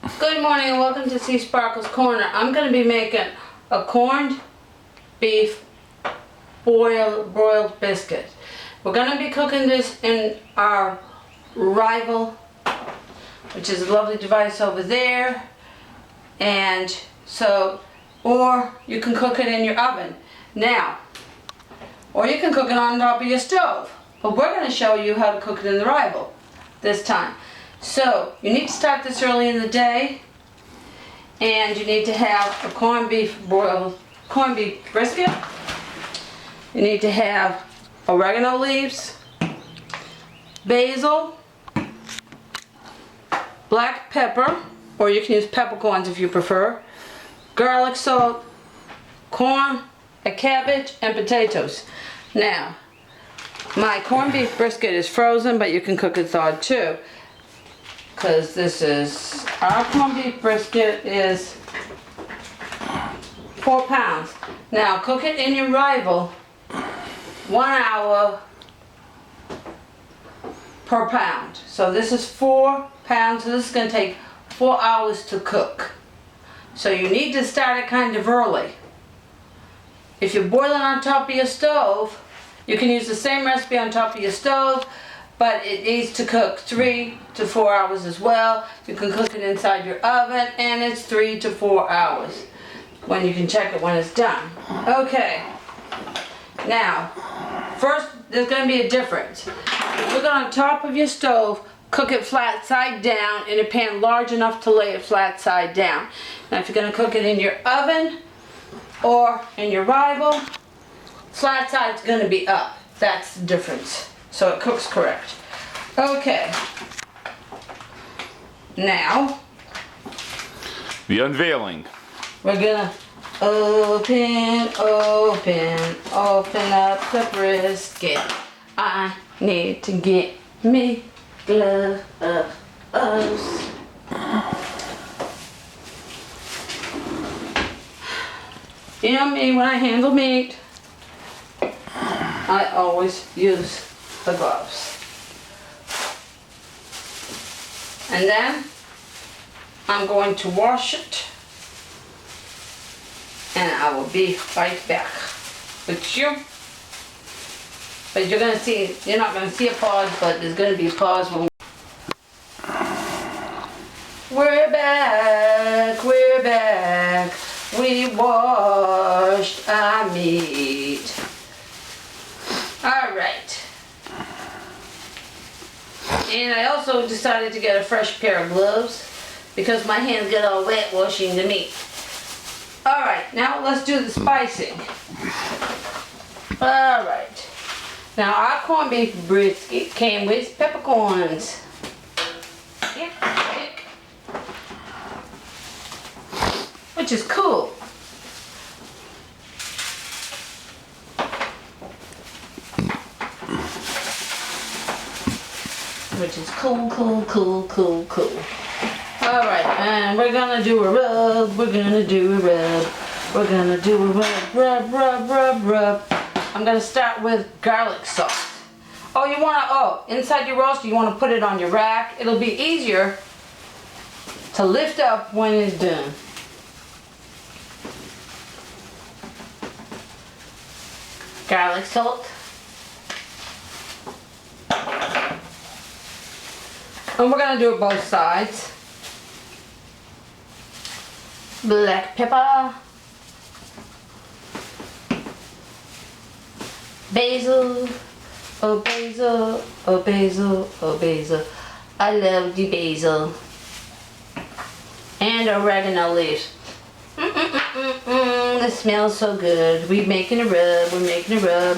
Good morning and welcome to seasparkles Corner. I'm going to be making a corned beef broiled biscuit. We're going to be cooking this in our rival, which is a lovely device over there. And so, or you can cook it in your oven. Now, or you can cook it on top of your stove. But we're going to show you how to cook it in the rival this time. So, you need to start this early in the day, and you need to have a corned beef brisket. You need to have oregano leaves, basil, black pepper, or you can use peppercorns if you prefer, garlic salt, corn, a cabbage, and potatoes. Now, my corned beef brisket is frozen, but you can cook it thawed too. Because this is, our corned beef brisket is 4 pounds. Now cook it in your rival 1 hour per pound. So this is 4 pounds, so this is going to take 4 hours to cook. So you need to start it kind of early. If you're boiling on top of your stove, you can use the same recipe on top of your stove, but it needs to cook 3 to 4 hours as well. You can cook it inside your oven, and it's 3 to 4 hours when you can check it when it's done. Okay, now first there's going to be a difference. Cook it on top of your stove, cook it flat side down in a pan large enough to lay it flat side down. Now if you're going to cook it in your oven or in your rival, flat side's going to be up. That's the difference. So it cooks correct. Okay. Now, the unveiling. We're gonna open up the brisket. I need to get me gloves. You know me, when I handle meat, I always use the gloves. And then I'm going to wash it, and I will be right back with you. But you're gonna see, you're not gonna see a pause, but there's gonna be a pause when we're back, we washed our meat. Alright. And I also decided to get a fresh pair of gloves because my hands get all wet washing the meat. Alright, now let's do the spicing. Alright. Now our corned beef brisket came with peppercorns. Which is cool. Which is cool. Alright, and we're gonna do a rub, rub. I'm gonna start with garlic salt. Inside your roast, you wanna put it on your rack. It'll be easier to lift up when it's done. Garlic salt. And we're going to do it both sides. Black pepper. Basil. Oh basil, oh basil, oh basil. I love the basil. And oregano leaves. This smells so good. We're making a rub.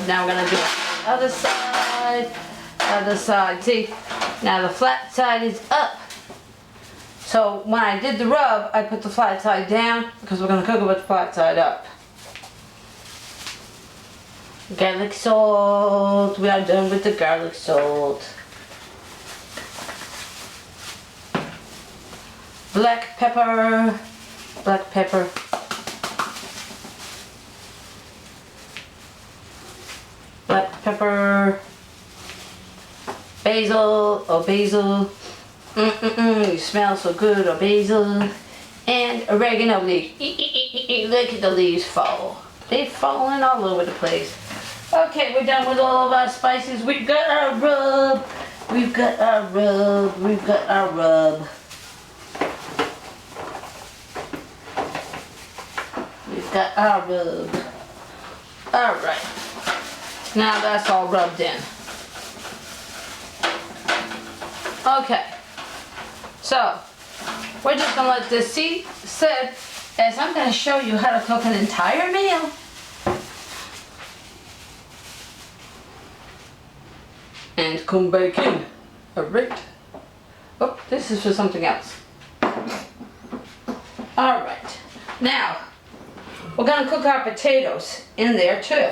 Now we're going to do the other side. See, now the flat side is up. So when I did the rub, I put the flat side down because we're going to cook it with the flat side up. Garlic salt. We are done with the garlic salt. Black pepper. Black pepper. Basil, oh basil, You smell so good, or basil and oregano leaf. Look at the leaves fall. They're falling all over the place. Okay, we're done with all of our spices. We've got our rub. We've got our rub. We've got our rub. We've got our rub. Alright. Now that's all rubbed in. Okay. So, we're just going to let this sit as I'm going to show you how to cook an entire meal. And come back in. Alright. Oh, this is for something else. Alright. Now, we're going to cook our potatoes in there too.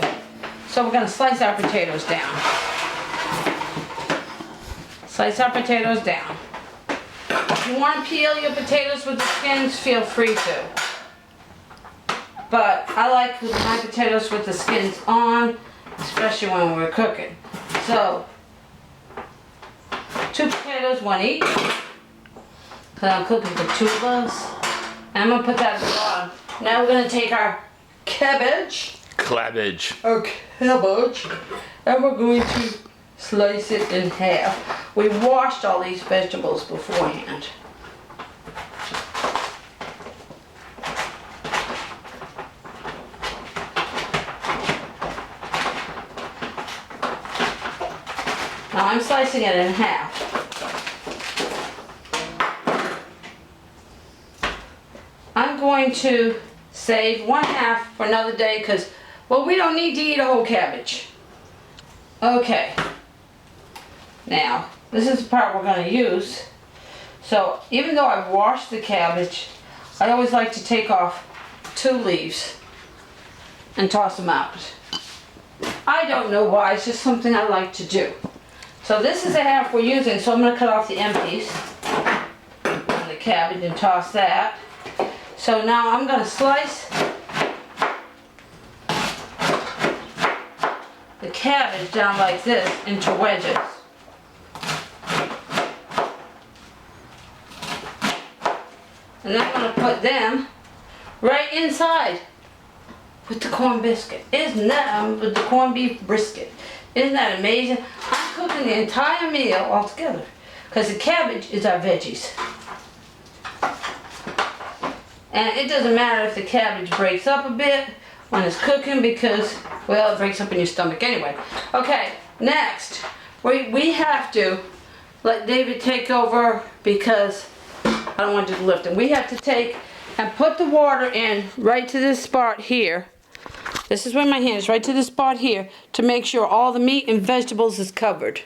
So we're going to slice our potatoes down. Slice our potatoes down. If you want to peel your potatoes with the skins, feel free to. But I like my potatoes with the skins on, especially when we're cooking. So, 2 potatoes, 1 each. Because I'm cooking for 2 of us. And I'm going to put that at the bottom. Now we're going to take our cabbage. Cabbage. Our cabbage. And we're going to slice it in half. We washed all these vegetables beforehand. Now I'm slicing it in half. I'm going to save 1/2 for another day because, well, we don't need to eat a whole cabbage. Okay. Now, this is the part we're going to use. So, even though I've washed the cabbage, I always like to take off 2 leaves and toss them out. I don't know why, it's just something I like to do. So this is the half we're using, so I'm going to cut off the empties on the cabbage and toss that. So now I'm going to slice the cabbage down like this into wedges. And then I'm going to put them right inside with the corn biscuit. Isn't that, with the corned beef brisket. Isn't that amazing? I'm cooking the entire meal all together because the cabbage is our veggies. And it doesn't matter if the cabbage breaks up a bit when it's cooking because, well, it breaks up in your stomach anyway. Okay, next, we have to let David take over because I don't want to do the lifting. We have to take and put the water in right to this spot here. This is where my hand is, right to this spot here, to make sure all the meat and vegetables is covered.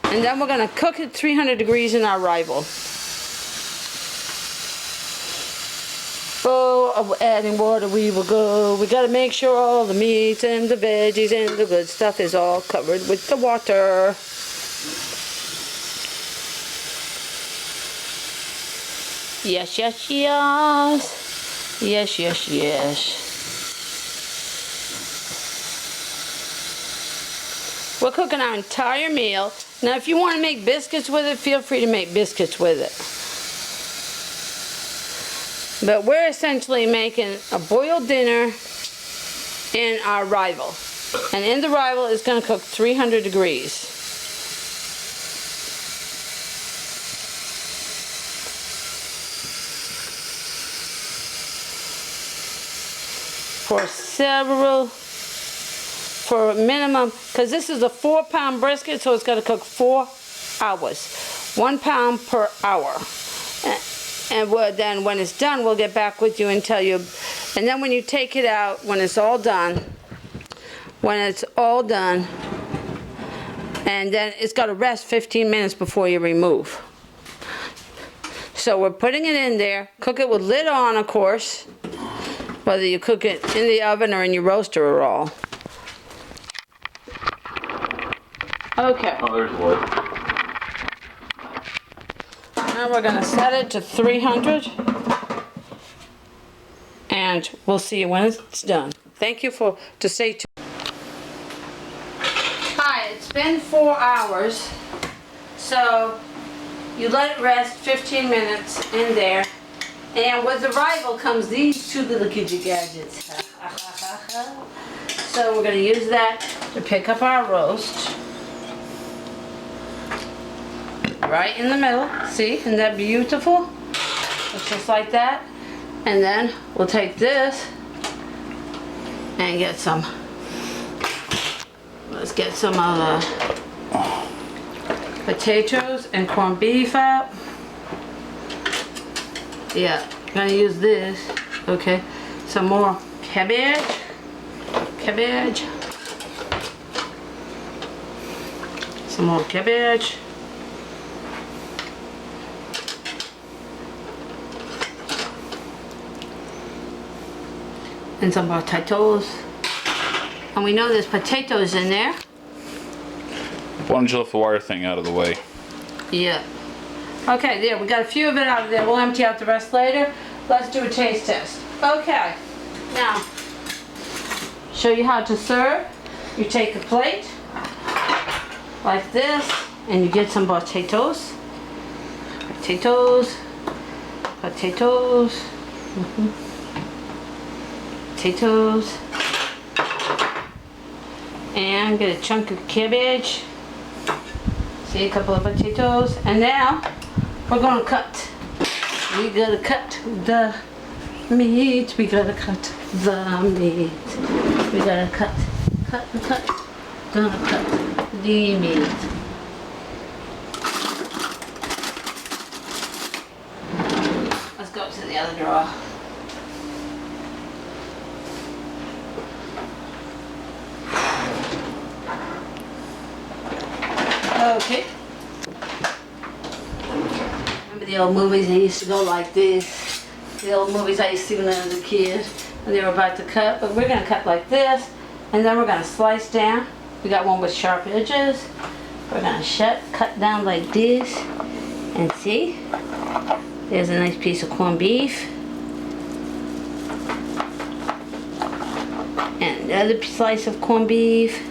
And then we're going to cook at 300 degrees in our rival. Oh, adding water we will go. We got to make sure all the meats and the veggies and the good stuff is all covered with the water. Yes, yes, yes. Yes, yes, yes. We're cooking our entire meal. Now, if you want to make biscuits with it, feel free to make biscuits with it. But we're essentially making a boiled dinner in our rival. And in the rival, it's going to cook 300 degrees. For a minimum, because this is a 4-pound brisket, so it's got to cook 4 hours. 1 pound per hour. And then when it's done, we'll get back with you and tell you. And then when you take it out, when it's all done, and then it's got to rest 15 minutes before you remove. So we're putting it in there. Cook it with lid on, of course, whether you cook it in the oven or in your roaster or all. Okay. Oh, there's wood. Now we're going to set it to 300 and we'll see you when it's done. Thank you to stay tuned. Hi, it's been 4 hours, so You let it rest 15 minutes in there. And with arrival comes these two little kitchen gadgets. So we're going to use that to pick up our roast. Right in the middle. See? Isn't that beautiful? Looks just like that. And then we'll take this and get some. Let's get some of the potatoes and corned beef out. Yeah, gonna use this. Okay, some more cabbage. Some more cabbage. And some potatoes. And we know there's potatoes in there. Why don't you lift the wire thing out of the way? Yeah. Okay, there, we got a few of it out of there. We'll empty out the rest later. Let's do a taste test. Okay, now, show you how to serve. You take a plate, like this, and you get some potatoes. Potatoes. And get a chunk of cabbage. See, a couple of potatoes. And now, we're gonna cut. We gotta cut the meat. We gotta cut the meat. We gotta cut. Gonna cut the meat. Let's go to the other drawer. Okay. Remember the old movies? They used to go like this. The old movies I used to see when I was a kid. And they were about to cut. But we're going to cut like this. And then we're going to slice down. We got one with sharp edges. We're going to cut down like this. And see? There's a nice piece of corned beef. And another slice of corned beef.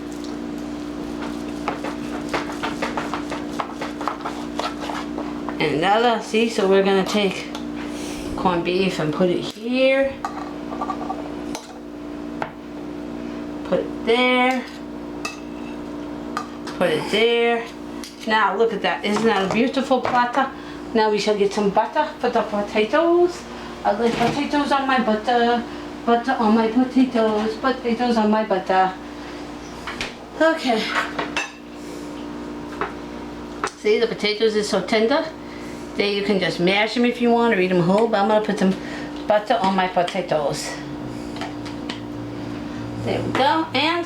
And another, see, so we're gonna take corned beef and put it here. Put it there. Put it there. Now look at that, isn't that a beautiful platter? Now we shall get some butter for the potatoes. I like potatoes on my butter. Butter on my potatoes. Potatoes on my butter. Okay. See, the potatoes is so tender. There you can just mash them if you want or eat them whole, but I'm going to put some butter on my potatoes. There we go, and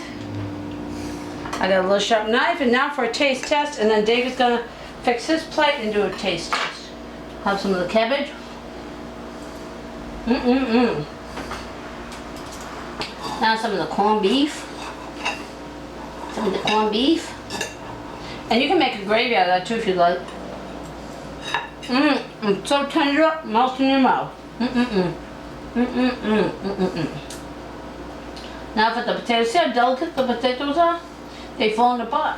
I got a little sharp knife, and now for a taste test, and then David's going to fix his plate and do a taste test. Have some of the cabbage. Now some of the corned beef. And you can make a gravy out of that too if you'd like. It's so tender, melts in your mouth. Now for the potatoes, see how delicate the potatoes are? They fall in the pot.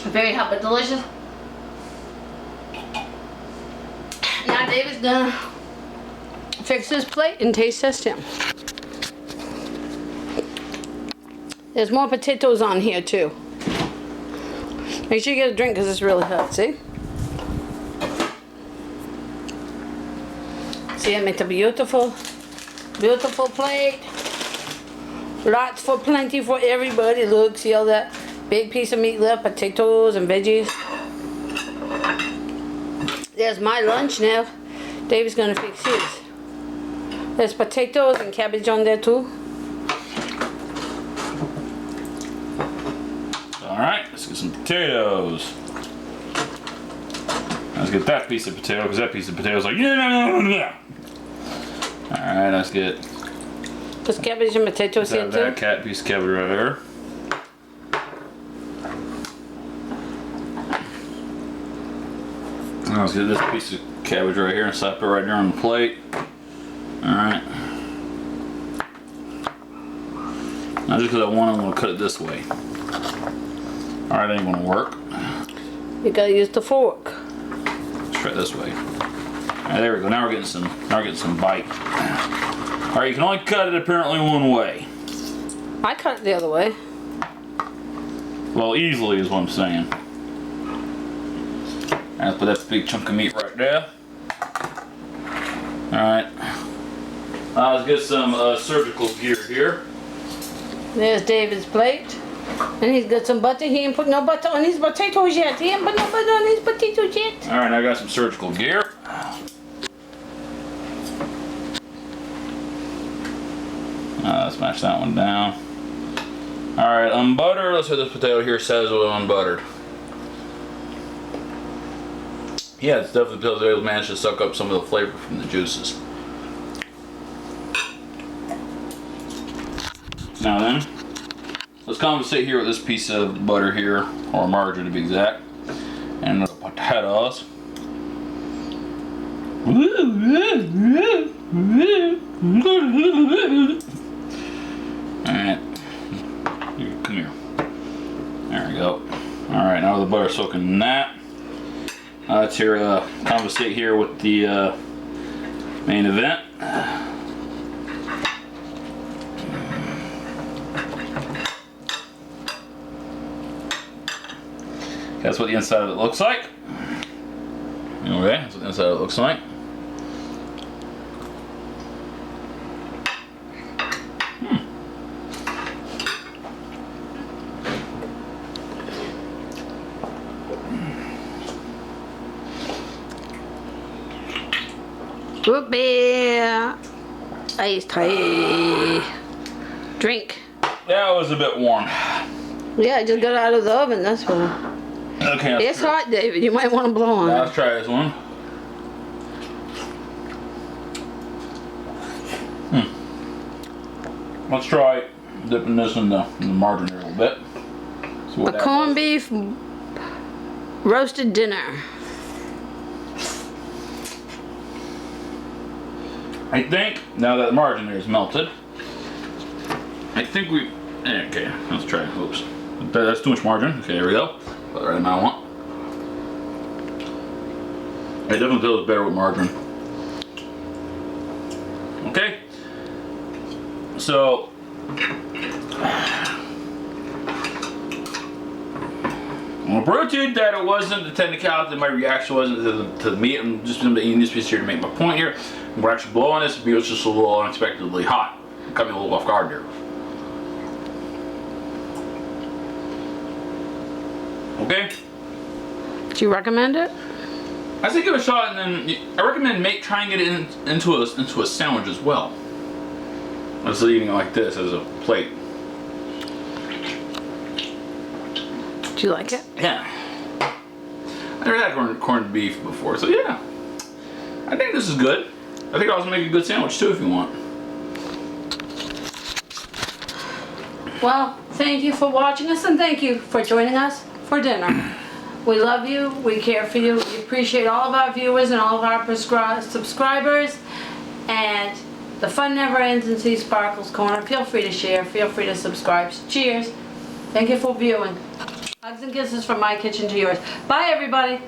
Very hot but delicious. Now David's gonna fix his plate and taste test him. There's more potatoes on here too. Make sure you get a drink because it's really hot, see? See, I made a beautiful plate. Lots for plenty for everybody. Look, see all that big piece of meat left, potatoes and veggies. There's my lunch now. David's gonna fix his. There's potatoes and cabbage on there too. Alright, let's get some potatoes. Let's get that piece of potato, because that piece of potato is like, yeah. Alright, let's get There's cabbage and potatoes here too. that cat piece of cabbage right there. Now let's get this piece of cabbage right here and slap it right there on the plate. Alright. Not just because I want, I'm going to cut it this way. Alright, that ain't going to work. You gotta use the fork. Let's try it this way. Alright, there we go. Now we're getting some bite. Alright, you can only cut it apparently one way. I cut it the other way. Well, easily is what I'm saying. Let's put that big chunk of meat right there. Alright. Let's get some surgical gear here. There's David's plate. And he's got some butter. He ain't put no butter on his potatoes yet. He ain't put no butter on his potatoes yet. Alright, now I got some surgical gear. Smash that one down. Alright, unbuttered. Let's see what this potato here says with unbuttered. Yeah, it's definitely potatoes managed to suck up some of the flavor from the juices. Now then, let's compensate here with this piece of butter here, or margarine to be exact, and the potatoes. Alright, come here. There we go. Alright, now the butter soaking in that. Let's here compensate here with the main event. That's what the inside of it looks like. Okay, that's what the inside of it looks like. Whoopee! Iced tea. Drink. That was a bit warm. Yeah, I just got out of the oven, that's why. Okay, It's hot, David. You might want to blow on now it. let's try this one. Let's try dipping this in the margarine here a little bit. See what A corned beef roasted dinner. I think, now that the margarine there is melted, I think we, okay, let's try it. Oops. That's too much margarine. Okay, there we go. Put the right amount I want. It definitely feels better with margarine. Okay. So, I'm appreciate that it wasn't the technicality, my reaction wasn't to the meat. I'm just going to eat this piece here to make my point here. We're actually blowing this because it's just a little unexpectedly hot. It caught me a little off guard here. Okay? Do you recommend it? I say give it a shot, and then I recommend trying it into a sandwich as well. Instead of eating it like this as a plate. Do you like it? Yeah. I never had corned beef before, so yeah. I think this is good. I think I'll also make a good sandwich too if you want. Well, thank you for watching us and thank you for joining us for dinner. We love you, we care for you, we appreciate all of our viewers and all of our subscribers, and the fun never ends in Seasparkles Corner. Feel free to share, feel free to subscribe. Cheers. Thank you for viewing. Hugs and kisses from my kitchen to yours. Bye everybody.